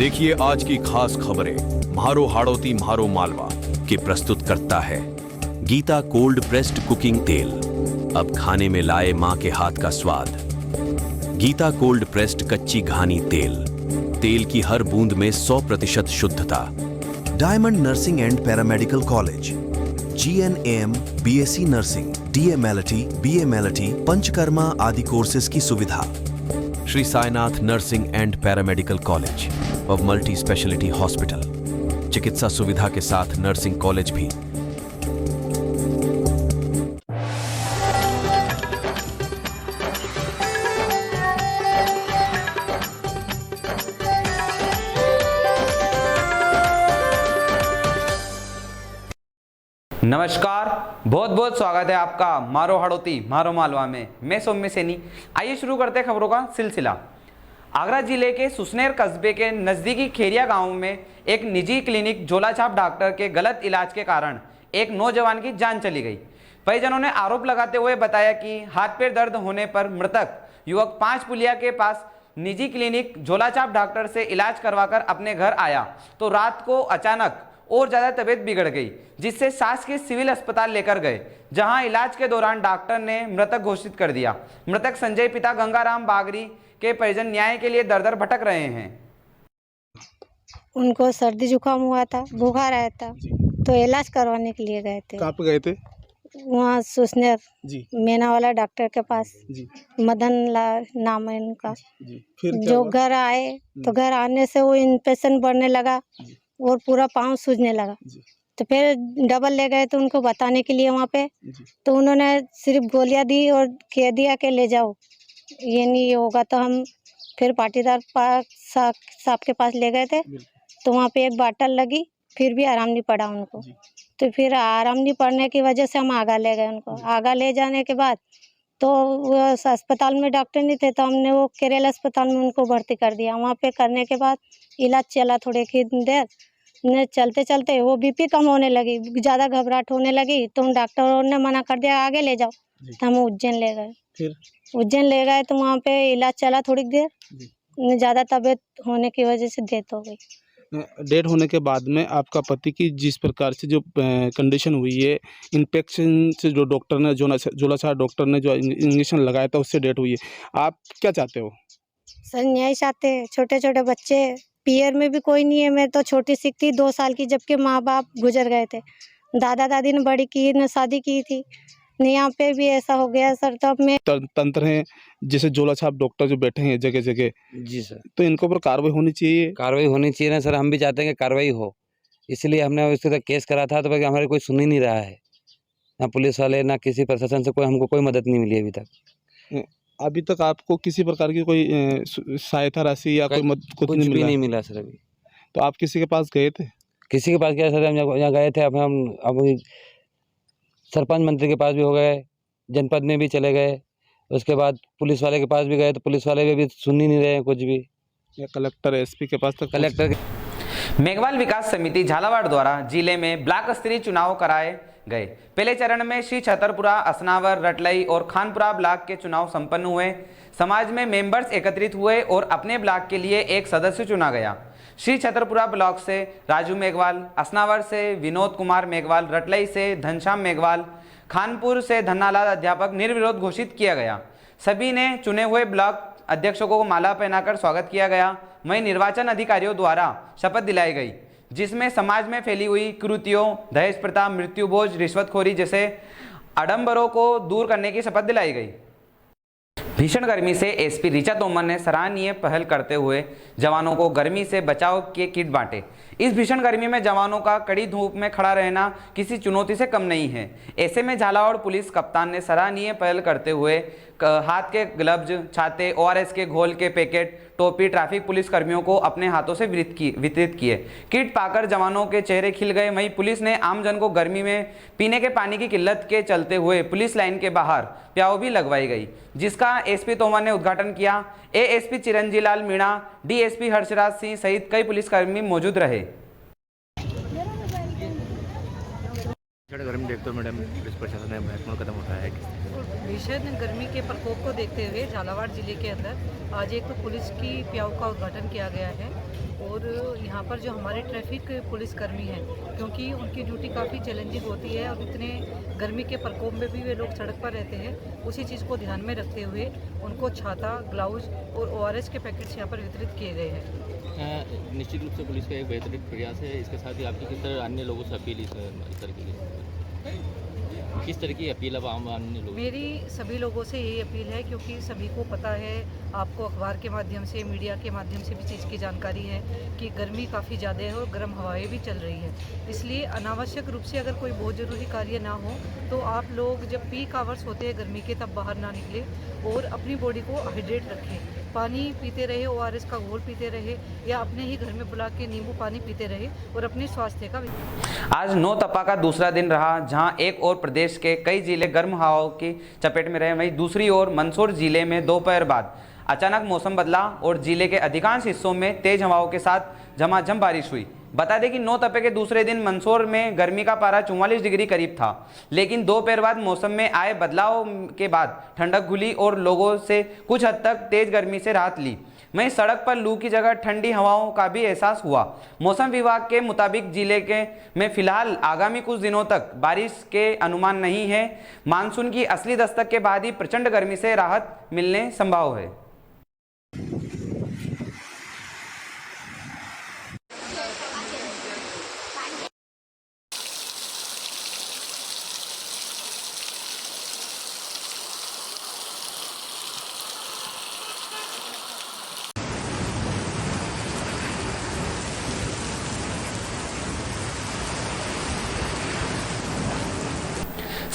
देखिए आज की खास खबरें म्हारो हाड़ोती म्हारो मालवा के प्रस्तुत करता है गीता कोल्ड प्रेस्ड कुकिंग तेल। अब खाने में लाए मां के हाथ का स्वाद। गीता कोल्ड प्रेस्ड कच्ची घानी तेल, तेल की हर बूंद में 100% शुद्धता। Diamond nursing and paramedical college, GNAM, BSc nursing, DMLT, BMLT, panchakarma आदि कोर्सेज की सुविधा। Shri Sainath nursing and paramedical college और मल्टी स्पेशलिटी हॉस्पिटल, चिकित्सा सुविधा के साथ नर्सिंग कॉलेज भी। नमस्कार, बहुत बहुत स्वागत है आपका मारो हाड़ोती मारो मालवा में। मैं सौम्य सैनी। आइए शुरू करते हैं खबरों का सिलसिला। आगरा जिले के सुसनेर कस्बे के नज़दीकी खेरिया गांव में एक निजी क्लिनिक झोलाछाप डॉक्टर के गलत इलाज के कारण एक नौजवान की जान चली गई। परिजनों ने आरोप लगाते हुए बताया कि हाथ पैर दर्द होने पर मृतक युवक 5 पुलिया के पास निजी क्लिनिक झोलाछाप डॉक्टर से इलाज करवाकर अपने घर आया तो रात को अचानक और ज़्यादा तबीयत बिगड़ गई, जिससे सास के सिविल अस्पताल लेकर गए, जहां इलाज के दौरान डॉक्टर ने मृतक घोषित कर दिया। मृतक संजय पिता गंगाराम बागरी के परिजन न्याय के लिए दर दर भटक रहे हैं। उनको सर्दी जुकाम हुआ था, बुखार आया था, तो इलाज करवाने के लिए गए थे। कहाँ पे गए थे? वहाँ सुसनेर जी मेना वाला डॉक्टर के पास। जी मदन लाल नाम है इनका। जी। फिर क्या जो हुआ? घर आए तो घर आने से वो इन्फेक्शन बढ़ने लगा और पूरा पाँव सूजने लगा। जी तो फिर डबल ले गए तो उनको बताने के लिए वहाँ पे, जी तो उन्होंने सिर्फ गोलियां दी और कह दिया कि ले जाओ, ये नहीं होगा। तो हम फिर पाटीदार साहब के पास ले गए थे, तो वहाँ पे एक बाटल लगी, फिर भी आराम नहीं पड़ा उनको। जी। तो फिर आराम नहीं पड़ने की वजह से हम आगा ले गए उनको। आगा ले जाने के बाद तो वो अस्पताल में डॉक्टर नहीं थे, तो हमने वो केरल अस्पताल में उनको भर्ती कर दिया। वहाँ पे करने के बाद इलाज चला थोड़े की देर ने, चलते चलते वो बीपी कम होने लगी, ज़्यादा घबराहट होने लगी, तो उन डॉक्टरों ने मना कर दिया आगे ले जाओ। तो हम उज्जैन ले गए। फिर उज्जैन ले गए तो वहाँ पे इलाज चला थोड़ी देर, जी। ज़्यादा तबीयत होने की वजह से डेथ हो गई। डेथ होने के बाद में आपका पति की जिस प्रकार से जो कंडीशन हुई है, इन्फेक्शन से जो डॉक्टर ने झोलाछाप डॉक्टर ने जो इंजेक्शन लगाया था उससे डेथ हुई है, आप क्या चाहते हो? सर न्याय चाहते हैं। छोटे छोटे बच्चे, पियर में भी कोई नहीं है। मैं तो छोटी सी थी 2 साल की, जबकि माँ बाप गुजर गए थे। दादा दादी ने बड़ी की ने शादी की थी, यहाँ पे भी ऐसा हो गया सर। तो अब मैं तंत्र हैं जैसे झोलाछाप डॉक्टर जो बैठे हैं जगह जगह, जी सर, तो इनके ऊपर कार्रवाई होनी चाहिए। कार्रवाई होनी चाहिए ना सर। हम भी चाहते हैं कि कार्रवाई हो, इसलिए हमने उसके साथ केस करा था। तो भाई हमारे कोई सुन ही नहीं रहा है, ना पुलिस वाले ना किसी प्रशासन से कोई हमको कोई मदद नहीं मिली अभी तक। अभी तक आपको किसी प्रकार की कोई सहायता राशि या कोई मदद कुछ नहीं भी मिला? नहीं मिला सर अभी। तो आप किसी के पास गए थे? किसी के पास गया सर, हम यहाँ गए थे। अब सरपंच मंत्री के पास भी हो गए, जनपद में भी चले गए, उसके बाद पुलिस वाले के पास भी गए, तो पुलिस वाले भी अभी सुन ही नहीं रहे हैं कुछ भी। या कलेक्टर SP के पास तक? कलेक्टर मेघवाल विकास समिति झालावाड़ द्वारा जिले में ब्लॉक स्तरीय चुनाव कराए गए। पहले चरण में श्री छतरपुरा, असनावर, रटलई और खानपुरा ब्लॉक के चुनाव संपन्न हुए। समाज में मेंबर्स एकत्रित हुए और अपने ब्लॉक के लिए एक सदस्य चुना गया। श्री छतरपुरा ब्लॉक से राजू मेघवाल, असनावर से विनोद कुमार मेघवाल, रटलई से घनश्याम मेघवाल, खानपुर से धन्नालाल अध्यापक निर्विरोध घोषित किया गया। सभी ने चुने हुए ब्लॉक अध्यक्षों को माला पहनाकर स्वागत किया गया। वहीं निर्वाचन अधिकारियों द्वारा शपथ दिलाई गई, जिसमें समाज में फैली हुई कुरीतियों, दहेज प्रथा, मृत्युभोज, रिश्वतखोरी जैसे आडंबरों को दूर करने की शपथ दिलाई गई। भीषण गर्मी से SP ऋचा तोमर ने सराहनीय पहल करते हुए जवानों को गर्मी से बचाव के किट बांटे। इस भीषण गर्मी में जवानों का कड़ी धूप में खड़ा रहना किसी चुनौती से कम नहीं है। ऐसे में झालावाड़ पुलिस कप्तान ने सराहनीय पहल करते हुए हाथ के ग्लव्स, छाते, ORS के घोल के पैकेट, टोपी ट्रैफिक पुलिस कर्मियों को अपने हाथों से वितरित किए। किट पाकर जवानों के चेहरे खिल गए। वहीं पुलिस ने आमजन को गर्मी में पीने के पानी की किल्लत के चलते हुए पुलिस लाइन के बाहर प्याऊ भी लगवाई गई, जिसका SP तोमर ने उद्घाटन किया। ASP चिरंजीलाल मीणा, DSP हर्षराज सिंह सहित कई पुलिसकर्मी मौजूद रहे। गर्मी देखते हो मैडम, पुलिस प्रशासन ने महत्वपूर्ण कदम उठाया है। भीषण गर्मी के प्रकोप को देखते हुए झालावाड़ जिले के अंदर आज एक तो पुलिस की प्याऊ का उद्घाटन किया गया है और यहाँ पर जो हमारे ट्रैफिक पुलिसकर्मी हैं, क्योंकि उनकी ड्यूटी काफ़ी चैलेंजिंग होती है और इतने गर्मी के प्रकोप में भी वे लोग सड़क पर रहते हैं, उसी चीज़ को ध्यान में रखते हुए उनको छाता, ग्लव्स और ORS के पैकेट्स यहाँ पर वितरित किए गए हैं। निश्चित रूप से पुलिस का एक बेहतरीन प्रयास है। इसके साथ ही आपकी किस तरह अन्य लोगों से अपील किस तरह की अपील अब आम अन्य लोगों? मेरी सभी लोगों से यही अपील है, क्योंकि सभी को पता है, आपको अखबार के माध्यम से, मीडिया के माध्यम से भी चीज़ की जानकारी है कि गर्मी काफ़ी ज़्यादा है और गर्म हवाएं भी चल रही है। इसलिए अनावश्यक रूप से अगर कोई बहुत ज़रूरी कार्य ना हो तो आप लोग जब पीक आवर्स होते हैं गर्मी के तब बाहर ना निकले और अपनी बॉडी को हाइड्रेट रखें। पानी पीते रहे, ORS का घोल पीते रहे या अपने ही घर में बुला के नींबू पानी पीते रहे और अपने स्वास्थ्य का। आज 9 तपा का दूसरा दिन रहा, जहां एक और प्रदेश के कई जिले गर्म हवाओं की चपेट में रहे, वहीं दूसरी ओर मंदसौर जिले में दोपहर बाद अचानक मौसम बदला और जिले के अधिकांश हिस्सों में तेज हवाओं के साथ झमाझम बारिश हुई। बता दें कि 9 तपे के दूसरे दिन मंदसौर में गर्मी का पारा 44 डिग्री करीब था, लेकिन दोपहर बाद मौसम में आए बदलाव के बाद ठंडक घुली और लोगों से कुछ हद तक तेज गर्मी से राहत ली। वहीं सड़क पर लू की जगह ठंडी हवाओं का भी एहसास हुआ। मौसम विभाग के मुताबिक जिले में फिलहाल आगामी कुछ दिनों तक बारिश के अनुमान नहीं है। मानसून की असली दस्तक के बाद ही प्रचंड गर्मी से राहत मिलने संभव है।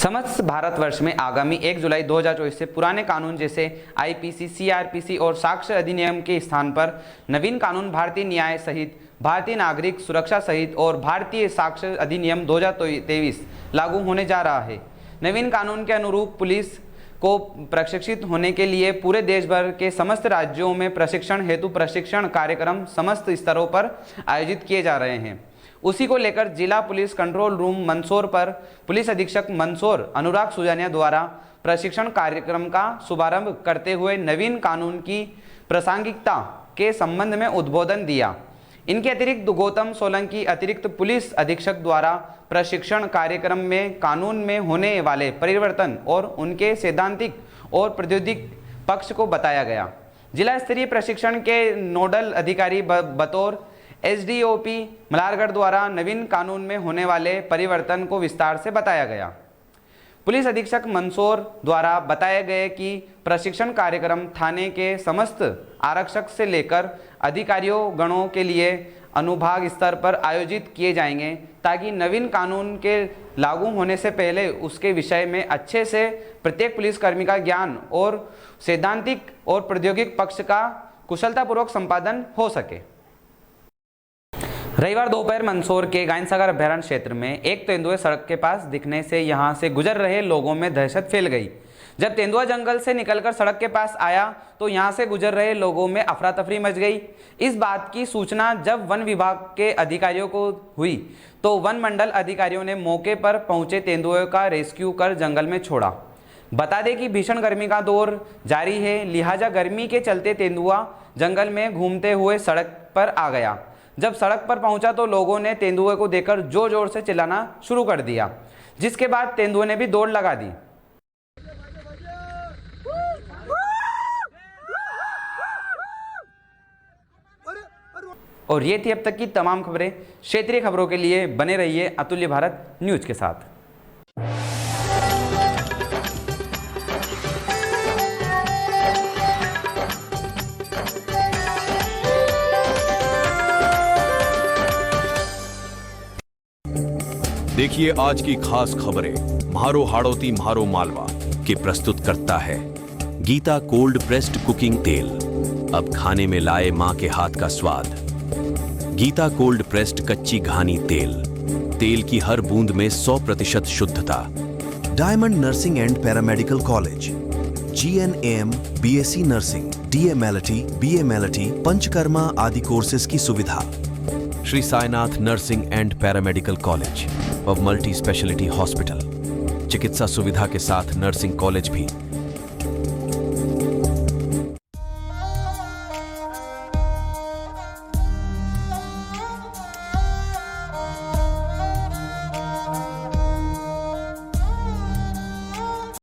समस्त भारतवर्ष में आगामी 1 जुलाई 2024 से पुराने कानून जैसे IPC, CRPC और साक्ष्य अधिनियम के स्थान पर नवीन कानून भारतीय न्याय सहित भारतीय नागरिक सुरक्षा सहित और भारतीय साक्ष्य अधिनियम 2023 लागू होने जा रहा है। नवीन कानून के अनुरूप पुलिस को प्रशिक्षित होने के लिए पूरे देश भर के समस्त राज्यों में प्रशिक्षण हेतु प्रशिक्षण कार्यक्रम समस्त स्तरों पर आयोजित किए जा रहे हैं। उसी को लेकर जिला पुलिस कंट्रोल रूम मंदसौर पर पुलिस अधीक्षक मंदसौर अनुराग सुजानिया द्वारा प्रशिक्षण कार्यक्रम का शुभारंभ करते हुए नवीन कानून की प्रासंगिकता के संबंध में उद्बोधन दिया। इनके अतिरिक्त गौतम सोलंकी अतिरिक्त पुलिस अधीक्षक द्वारा प्रशिक्षण कार्यक्रम में कानून में होने वाले परिवर्तन और उनके सैद्धांतिक और प्रायोगिक पक्ष को बताया गया। जिला स्तरीय प्रशिक्षण के नोडल अधिकारी बतौर SDOP मल्हारगढ़ द्वारा नवीन कानून में होने वाले परिवर्तन को विस्तार से बताया गया। पुलिस अधीक्षक मंदसौर द्वारा बताया गया कि प्रशिक्षण कार्यक्रम थाने के समस्त आरक्षक से लेकर अधिकारियों गणों के लिए अनुभाग स्तर पर आयोजित किए जाएंगे, ताकि नवीन कानून के लागू होने से पहले उसके विषय में अच्छे से प्रत्येक पुलिसकर्मी का ज्ञान और सैद्धांतिक और प्रायोगिक पक्ष का कुशलतापूर्वक संपादन हो सके। रविवार दोपहर मंदसौर के गायनसागर अभयारण्य क्षेत्र में एक तेंदुआ सड़क के पास दिखने से यहां से गुजर रहे लोगों में दहशत फैल गई। जब तेंदुआ जंगल से निकलकर सड़क के पास आया तो यहां से गुजर रहे लोगों में अफरा तफरी मच गई। इस बात की सूचना जब वन विभाग के अधिकारियों को हुई तो वन मंडल अधिकारियों ने मौके पर पहुंचे तेंदुए का रेस्क्यू कर जंगल में छोड़ा। बता दें कि भीषण गर्मी का दौर जारी है, लिहाजा गर्मी के चलते तेंदुआ जंगल में घूमते हुए सड़क पर आ गया। जब सड़क पर पहुंचा तो लोगों ने तेंदुए को देखकर जोर जोर से चिल्लाना शुरू कर दिया, जिसके बाद तेंदुए ने भी दौड़ लगा दी। और ये थी अब तक की तमाम खबरें। क्षेत्रीय खबरों के लिए बने रहिए अतुल्य भारत न्यूज के साथ। देखिए आज की खास खबरें म्हारो हाड़ौती म्हारो मालवा के प्रस्तुत करता है गीता कोल्ड प्रेस्ड कुकिंग तेल। अब खाने में लाए मां के हाथ का स्वाद। गीता कोल्ड प्रेस्ड कच्ची घानी तेल, तेल की हर बूंद में 100% शुद्धता। Diamond nursing and paramedical college, GNAM, BSc nursing, DMLT, BMLT, panchakarma आदि कोर्सेज की सुविधा। Shri Sainath nursing and paramedical college, of multi speciality hospital. चिकित्सा सुविधा के साथ नर्सिंग कॉलेज भी